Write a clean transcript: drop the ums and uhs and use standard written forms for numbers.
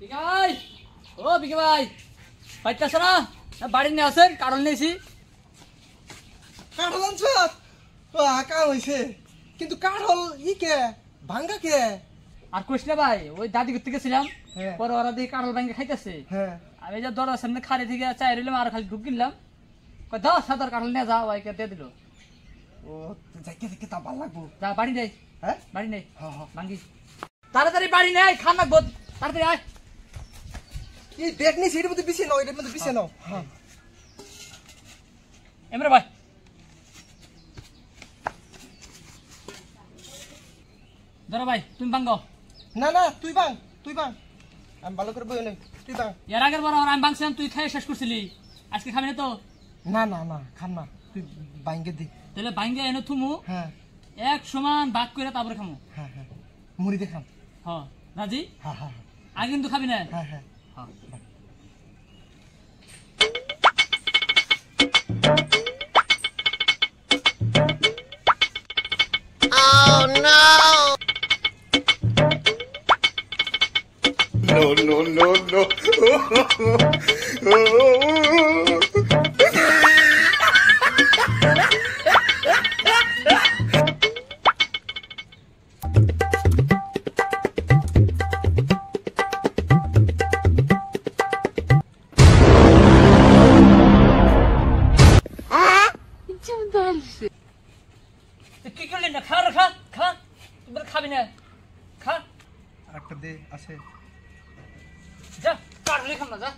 বিকে ভাই, ও বিকে ভাই, পাইতেছ না? বাড়ি নিয়ে আসেন, কারণ নিয়েছি। কাঠল আনছ? কাম হয়েছে, কিন্তু কাঠল ই কে ভাঙ্গা কে? আর কইস না ভাই, ওই দাদি করতে গেছিলাম, হ্যাঁ। পরে ওরা দিয়ে কাঁঠাল ভাঙ্গে খাইতেছে। হ্যাঁ, আমি যে দরজার সামনে খাড়ি থেকে চাই রইলাম, আর খালি ঢুক কিনলাম, দাও সাদার কাঁঠাল নিয়ে যাও, ভাইকে দিয়ে দিল। ও যাইকে দেখে তা ভালো লাগবো। যা বাড়ি নেই, হ্যাঁ, বাড়ি নেই, হ্যাঁ হ্যাঁ। ভাঙ্গি তাড়াতাড়ি বাড়ি নেই, খান লাগবো, তাড়াতাড়ি আয়। এই দেখ নি সিটের মধ্যে বিছিয়ে নাও, এটার মধ্যে বিছিয়ে নাও। হ্যাঁ, এমরে ভাই, ধরো ভাই, তুমি ভাঙ্গো। না না তুই বাং, তুই বাং, আমি ভালো করে বই নাই, তুই বাং। এর আগের বার আমি ভাঙছিলাম, তুই খাই শেষ করছিলি, আজকে খাবি না তো? না না না খাম না, তুই বাইঙ্গে দি। তাহলে ভাঙ্গে এনে থুমু, হ্যাঁ এক সমান ভাগ করে তারপরে খামু। হ্যাঁ হ্যাঁ, মুড়ি দেখাম। হ রাজি? হ্যাঁ হ্যাঁ আগে কিন্তু খাবি না। হ্যাঁ হ্যাঁ। হ্যাঁ। No, no, no, no. কি করলি না? খা রে, খা খা, তুমি খাবি না, খা। আরেকটা দে আছে। যা কাটলে খাম না, যা।